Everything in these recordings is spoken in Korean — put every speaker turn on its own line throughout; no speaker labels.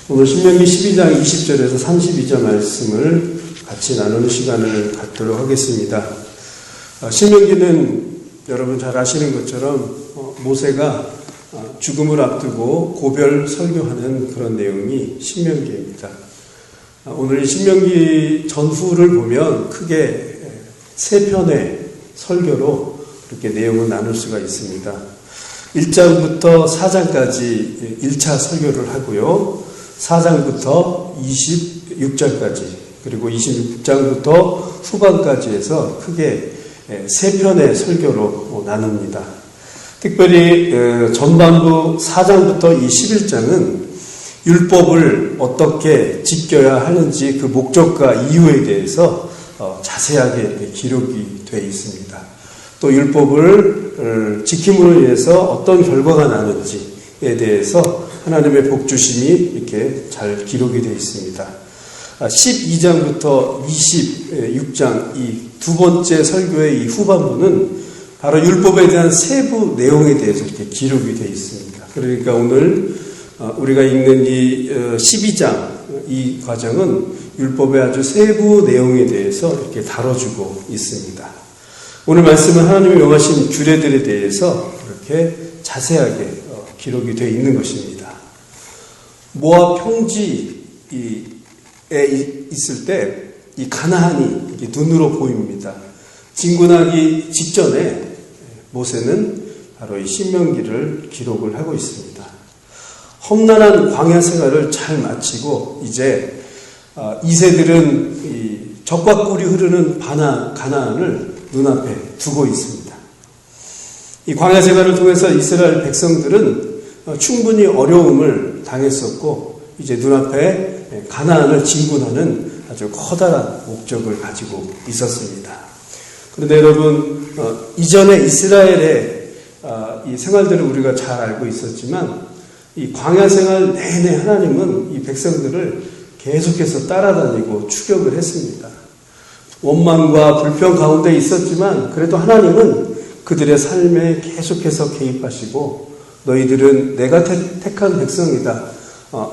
오늘 신명기 12장 20절에서 32절 말씀을 같이 나누는 시간을 갖도록 하겠습니다. 신명기는 여러분 잘 아시는 것처럼 모세가 죽음을 앞두고 고별 설교하는 그런 내용이 신명기입니다. 오늘 이 신명기 전후를 보면 크게 세 편의 설교로 이렇게 내용을 나눌 수가 있습니다. 1장부터 4장까지 1차 설교를 하고요. 4장부터 26장까지 그리고 26장부터 후반까지 해서 크게 세 편의 설교로 나눕니다. 특별히 전반부 4장부터 이 11장은 율법을 어떻게 지켜야 하는지 그 목적과 이유에 대해서 자세하게 이렇게 기록이 되어 있습니다. 또 율법을 지킴으로 인해서 어떤 결과가 나는지에 대해서 하나님의 복주심이 이렇게 잘 기록이 되어 있습니다. 12장부터 26장 이 두 번째 설교의 이 후반부는 바로 율법에 대한 세부 내용에 대해서 이렇게 기록이 되어 있습니다. 그러니까 오늘 우리가 읽는 이 12장 이 과정은 율법의 아주 세부 내용에 대해서 이렇게 다뤄주고 있습니다. 오늘 말씀은 하나님의 명하신 규례들에 대해서 이렇게 자세하게 기록이 되어 있는 것입니다. 모압 평지에 있을 때 이 가나안이 이렇게 눈으로 보입니다. 진군하기 직전에 모세는 바로 이 신명기를 기록을 하고 있습니다. 험난한 광야 생활을 잘 마치고 이제 이새들은 이 적과 꿀이 흐르는 가나안을 눈앞에 두고 있습니다. 이 광야 생활을 통해서 이스라엘 백성들은 충분히 어려움을 당했었고 이제 눈앞에 가나안을 진군하는 아주 커다란 목적을 가지고 있었습니다. 그런데 여러분 이전에 이스라엘의 이 생활들을 우리가 잘 알고 있었지만 이 광야 생활 내내 하나님은 이 백성들을 계속해서 따라다니고 추격을 했습니다. 원망과 불평 가운데 있었지만 그래도 하나님은 그들의 삶에 계속해서 개입하시고 너희들은 내가 택한 백성이다.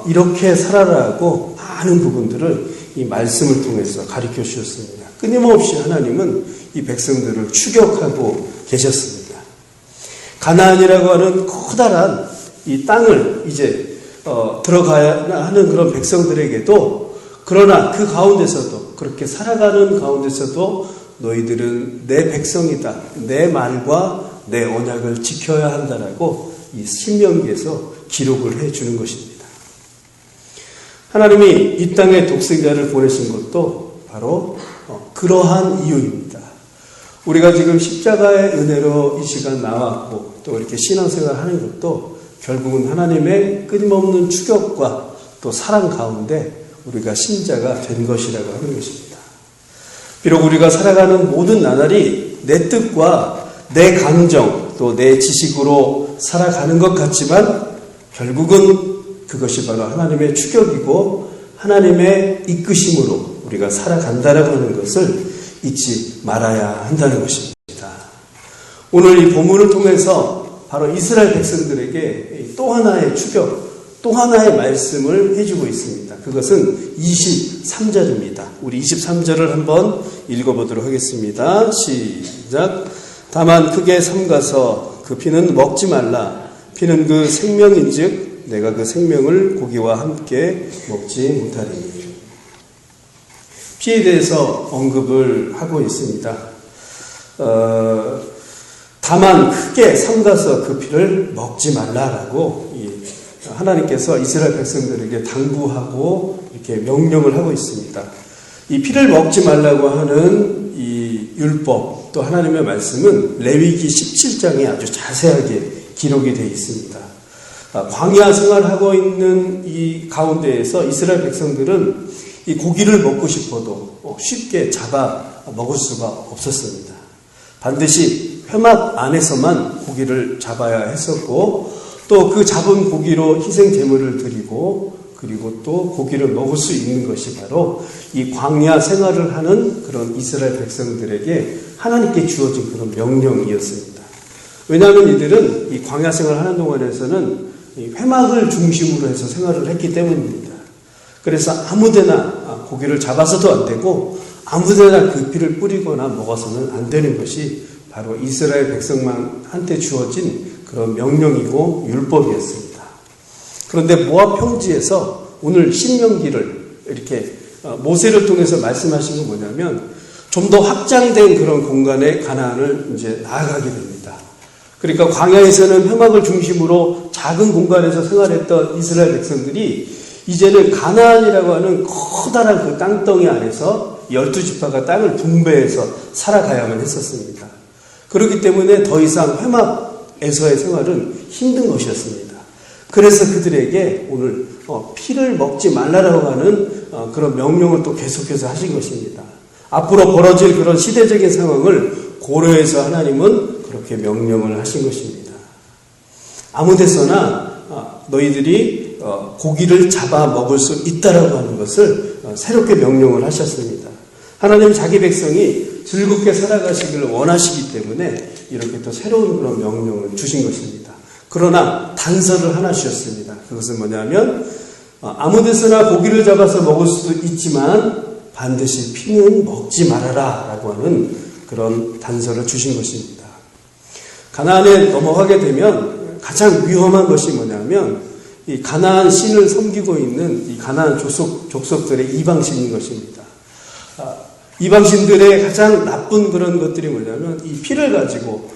이렇게 살아라고 많은 부분들을 이 말씀을 통해서 가르쳐 주셨습니다. 끊임없이 하나님은 이 백성들을 추격하고 계셨습니다. 가나안이라고 하는 커다란 이 땅을 이제 들어가야 하는 그런 백성들에게도 그러나 그 가운데서도 그렇게 살아가는 가운데서도 너희들은 내 백성이다. 내 말과 내 언약을 지켜야 한다라고 이 신명기에서 기록을 해주는 것입니다. 하나님이 이 땅에 독생자를 보내신 것도 바로 그러한 이유입니다. 우리가 지금 십자가의 은혜로 이 시간 나왔고 또 이렇게 신앙생활 하는 것도 결국은 하나님의 끊임없는 추격과 또 사랑 가운데 우리가 신자가 된 것이라고 하는 것입니다. 비록 우리가 살아가는 모든 나날이 내 뜻과 내 감정 또 내 지식으로 살아가는 것 같지만 결국은 그것이 바로 하나님의 추격이고 하나님의 이끄심으로 우리가 살아간다라고 하는 것을 잊지 말아야 한다는 것입니다. 오늘 이 본문을 통해서 바로 이스라엘 백성들에게 또 하나의 추격, 또 하나의 말씀을 해주고 있습니다. 그것은 23절입니다. 우리 23절을 한번 읽어보도록 하겠습니다. 시작. 다만 크게 삼가서 그 피는 먹지 말라. 피는 그 생명인즉 내가 그 생명을 고기와 함께 먹지 못하리니. 피에 대해서 언급을 하고 있습니다. 다만 크게 삼가서 그 피를 먹지 말라라고 하나님께서 이스라엘 백성들에게 당부하고 이렇게 명령을 하고 있습니다. 이 피를 먹지 말라고 하는 이 율법 또 하나님의 말씀은 레위기 17장에 아주 자세하게 기록이 되어 있습니다. 광야 생활하고 있는 이 가운데에서 이스라엘 백성들은 이 고기를 먹고 싶어도 쉽게 잡아 먹을 수가 없었습니다. 반드시 회막 안에서만 고기를 잡아야 했었고 또 그 잡은 고기로 희생 제물을 드리고 그리고 또 고기를 먹을 수 있는 것이 바로 이 광야 생활을 하는 그런 이스라엘 백성들에게 하나님께 주어진 그런 명령이었습니다. 왜냐하면 이들은 이 광야 생활을 하는 동안에서는 회막을 중심으로 해서 생활을 했기 때문입니다. 그래서 아무데나 고기를 잡아서도 안 되고 아무데나 그 피를 뿌리거나 먹어서는 안 되는 것이 바로 이스라엘 백성만한테 주어진 그런 명령이고 율법이었습니다. 그런데 모압 평지에서 오늘 신명기를 이렇게 모세를 통해서 말씀하신 건 뭐냐면 좀 더 확장된 그런 공간에 가나안을 이제 나아가게 됩니다. 그러니까 광야에서는 회막을 중심으로 작은 공간에서 생활했던 이스라엘 백성들이 이제는 가나안이라고 하는 커다란 그 땅덩이 안에서 12지파가 땅을 분배해서 살아가야만 했었습니다. 그렇기 때문에 더 이상 회막에서의 생활은 힘든 것이었습니다. 그래서 그들에게 오늘 피를 먹지 말라라고 하는 그런 명령을 또 계속해서 하신 것입니다. 앞으로 벌어질 그런 시대적인 상황을 고려해서 하나님은 그렇게 명령을 하신 것입니다. 아무 데서나 너희들이 고기를 잡아 먹을 수 있다라고 하는 것을 새롭게 명령을 하셨습니다. 하나님 자기 백성이 즐겁게 살아가시기를 원하시기 때문에 이렇게 또 새로운 그런 명령을 주신 것입니다. 그러나 단서를 하나 주셨습니다. 그것은 뭐냐면 아무 데서나 고기를 잡아서 먹을 수도 있지만 반드시 피는 먹지 말아라 라고 하는 그런 단서를 주신 것입니다. 가나안에 넘어가게 되면 가장 위험한 것이 뭐냐면 이 가나안 신을 섬기고 있는 이 가나안 족속들의 이방신인 것입니다. 이방신들의 가장 나쁜 그런 것들이 뭐냐면 이 피를 가지고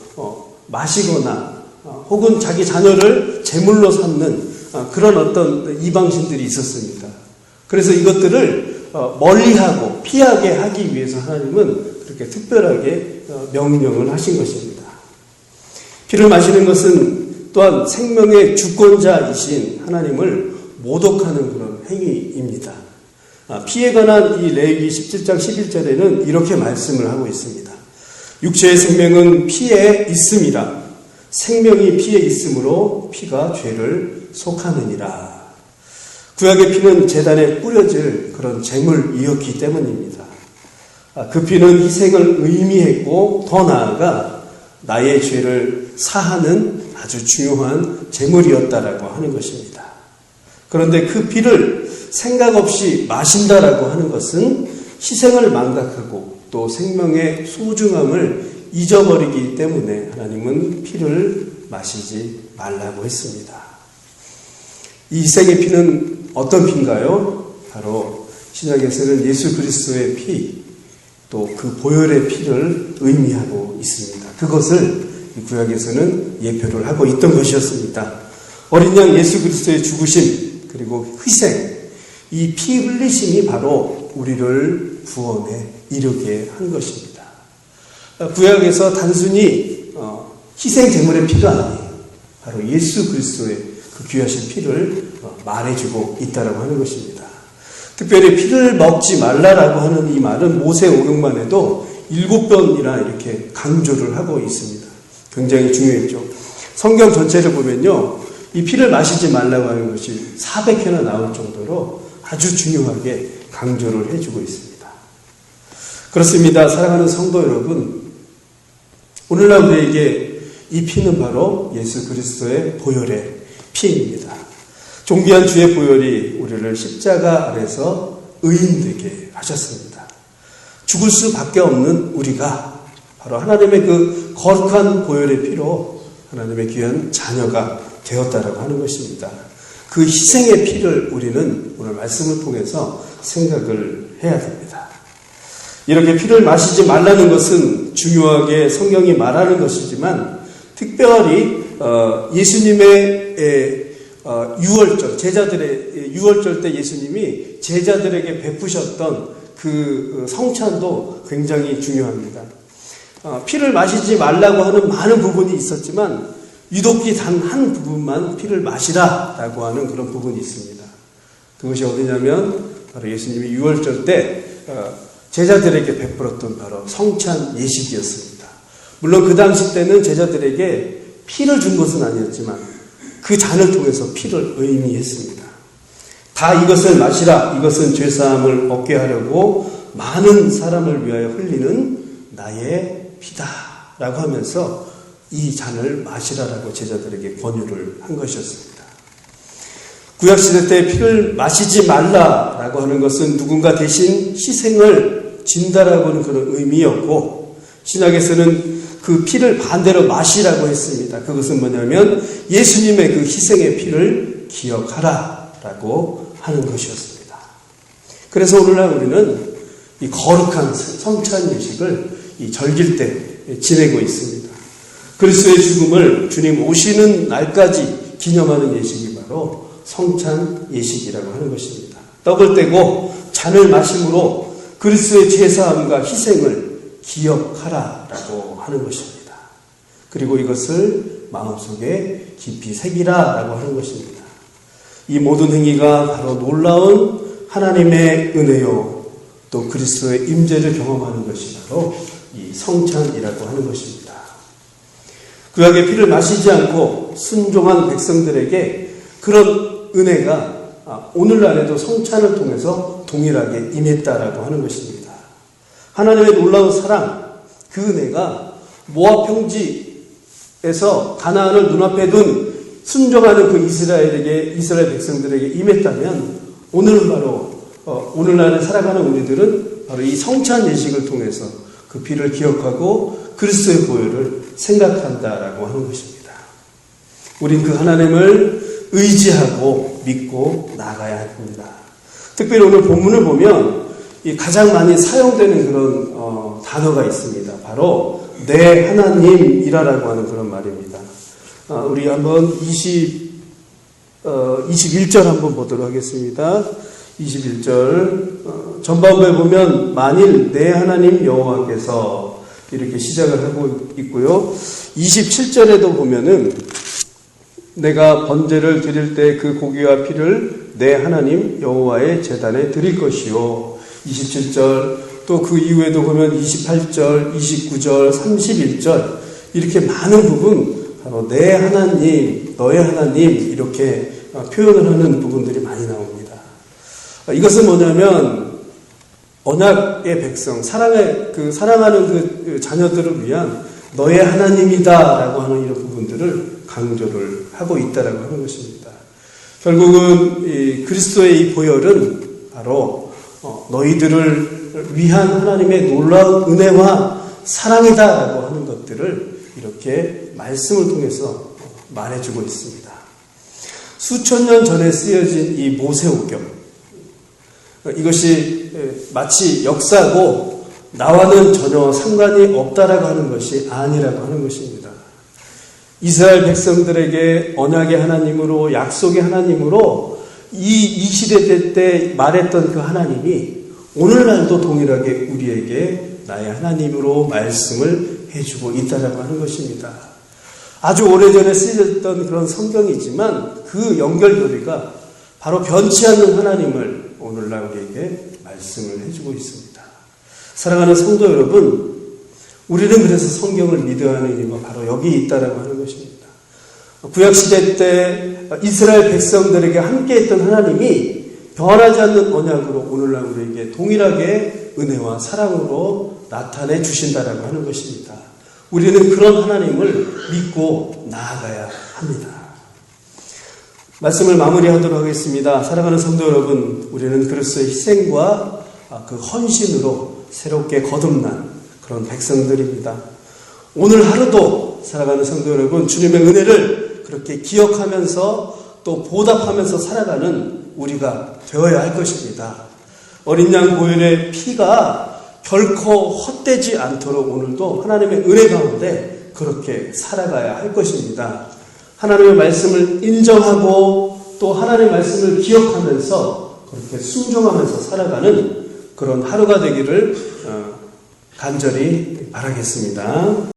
마시거나 혹은 자기 자녀를 제물로 삼는 그런 어떤 이방신들이 있었습니다. 그래서 이것들을 멀리하고 피하게 하기 위해서 하나님은 그렇게 특별하게 명령을 하신 것입니다. 피를 마시는 것은 또한 생명의 주권자이신 하나님을 모독하는 그런 행위입니다. 피에 관한 이 레위기 17장 11절에는 이렇게 말씀을 하고 있습니다. 육체의 생명은 피에 있음이라. 생명이 피에 있으므로 피가 죄를 속하느니라. 구약의 피는 제단에 뿌려질 그런 제물이었기 때문입니다. 그 피는 희생을 의미했고 더 나아가 나의 죄를 사하는 아주 중요한 제물이었다라고 하는 것입니다. 그런데 그 피를 생각 없이 마신다라고 하는 것은 희생을 망각하고 또 생명의 소중함을 잊어버리기 때문에 하나님은 피를 마시지 말라고 했습니다. 이 희생의 피는 어떤 피인가요? 바로 신약에서는 예수 그리스도의 피, 또 그 보혈의 피를 의미하고 있습니다. 그것을 구약에서는 예표를 하고 있던 것이었습니다. 어린 양 예수 그리스도의 죽으심 그리고 희생, 이 피 흘리심이 바로 우리를 구원에 이르게 한 것입니다. 구약에서 단순히 희생 제물의 피가 아니에요. 바로 예수 그리스도의 그 귀하신 피를 말해주고 있다라고 하는 것입니다. 특별히 피를 먹지 말라라고 하는 이 말은 모세 오경만 해도 7번이나 이렇게 강조를 하고 있습니다. 굉장히 중요했죠. 성경 전체를 보면요, 이 피를 마시지 말라고 하는 것이 400회나 나올 정도로 아주 중요하게 강조를 해주고 있습니다. 그렇습니다. 사랑하는 성도 여러분, 오늘날 우리에게 이 피는 바로 예수 그리스도의 보혈의 피입니다. 존귀한 주의 보혈이 우리를 십자가 아래서 의인되게 하셨습니다. 죽을 수밖에 없는 우리가 바로 하나님의 그 거룩한 보혈의 피로 하나님의 귀한 자녀가 되었다라고 하는 것입니다. 그 희생의 피를 우리는 오늘 말씀을 통해서 생각을 해야 됩니다. 이렇게 피를 마시지 말라는 것은 중요하게 성경이 말하는 것이지만 특별히 예수님의 유월절, 제자들의 유월절 때 예수님이 제자들에게 베푸셨던 그 성찬도 굉장히 중요합니다. 피를 마시지 말라고 하는 많은 부분이 있었지만 유독히 단 한 부분만 피를 마시라라고 하는 그런 부분이 있습니다. 그것이 어디냐면 바로 예수님이 유월절 때 제자들에게 베풀었던 바로 성찬 예식이었습니다. 물론 그 당시 때는 제자들에게 피를 준 것은 아니었지만 그 잔을 통해서 피를 의미했습니다. 다 이것을 마시라. 이것은 죄사함을 얻게 하려고 많은 사람을 위하여 흘리는 나의 피다 라고 하면서 이 잔을 마시라라고 제자들에게 권유를 한 것이었습니다. 구약시대 때 피를 마시지 말라라고 라고 하는 것은 누군가 대신 희생을 진다라고 하는 그런 의미였고, 신약에서는 그 피를 반대로 마시라고 했습니다. 그것은 뭐냐면 예수님의 그 희생의 피를 기억하라 라고 하는 것이었습니다. 그래서 오늘날 우리는 이 거룩한 성찬 예식을 이 절길 때 지내고 있습니다. 그리스도의 죽음을 주님 오시는 날까지 기념하는 예식이 바로 성찬 예식이라고 하는 것입니다. 떡을 떼고 잔을 마심으로 그리스도의 제사함과 희생을 기억하라라고 하는 것입니다. 그리고 이것을 마음속에 깊이 새기라라고 하는 것입니다. 이 모든 행위가 바로 놀라운 하나님의 은혜요, 또 그리스도의 임재를 경험하는 것이 바로 이 성찬이라고 하는 것입니다. 구약의 피를 마시지 않고 순종한 백성들에게 그런 은혜가 오늘날에도 성찬을 통해서 동일하게 임했다라고 하는 것입니다. 하나님의 놀라운 사랑, 그 은혜가 모압 평지에서 가나안을 눈앞에 둔 순종하는 그 이스라엘 백성들에게 임했다면 오늘날에 살아가는 우리들은 바로 이 성찬 예식을 통해서 그 피를 기억하고 그리스도의 보혈을 생각한다라고 하는 것입니다. 우린 그 하나님을 의지하고 믿고 나아가야 합니다. 특별히 오늘 본문을 보면 이 가장 많이 사용되는 그런 단어가 있습니다. 바로 내 하나님이라고 하는 그런 말입니다. 우리 한번 21절 한번 보도록 하겠습니다. 21절 전반부에 보면 만일 내 하나님 여호와께서 이렇게 시작을 하고 있고요. 27절에도 보면은 내가 번제를 드릴 때 그 고기와 피를 내 하나님 여호와의 제단에 드릴 것이요. 27절 또 그 이후에도 보면 28절, 29절, 31절 이렇게 많은 부분 바로 내 하나님, 너의 하나님 이렇게 표현을 하는 부분들이 많이 나옵니다. 이것은 뭐냐면 언약의 백성, 사랑하는 그 자녀들을 위한 너의 하나님이다라고 하는 이런 부분들을 강조를 하고 있다라고 하는 것입니다. 결국은 이 그리스도의 이 보혈은 바로 너희들을 위한 하나님의 놀라운 은혜와 사랑이다라고 하는 것들을 이렇게 말씀을 통해서 말해주고 있습니다. 수천 년 전에 쓰여진 이 모세오경, 이것이 마치 역사고 나와는 전혀 상관이 없다라고 하는 것이 아니라고 하는 것입니다. 이스라엘 백성들에게 언약의 하나님으로, 약속의 하나님으로 이 시대 때 말했던 그 하나님이 오늘날도 동일하게 우리에게 나의 하나님으로 말씀을 해주고 있다라고 하는 것입니다. 아주 오래전에 쓰였던 그런 성경이지만 그 연결고리가 바로 변치 않는 하나님을 오늘날 우리에게 말씀을 해주고 있습니다. 사랑하는 성도 여러분, 우리는 그래서 성경을 믿어야 하는 이유가 바로 여기 있다라고 하는 것입니다. 구약시대 때 이스라엘 백성들에게 함께했던 하나님이 변하지 않는 언약으로 오늘날 우리에게 동일하게 은혜와 사랑으로 나타내 주신다라고 하는 것입니다. 우리는 그런 하나님을 믿고 나아가야 합니다. 말씀을 마무리하도록 하겠습니다. 사랑하는 성도 여러분, 우리는 그리스도의 희생과 그 헌신으로 새롭게 거듭난 그런 백성들입니다. 오늘 하루도 사랑하는 성도 여러분, 주님의 은혜를 그렇게 기억하면서 또 보답하면서 살아가는 우리가 되어야 할 것입니다. 어린 양 보혈의 피가 결코 헛되지 않도록 오늘도 하나님의 은혜 가운데 그렇게 살아가야 할 것입니다. 하나님의 말씀을 인정하고 또 하나님의 말씀을 기억하면서 그렇게 순종하면서 살아가는 그런 하루가 되기를 간절히 바라겠습니다.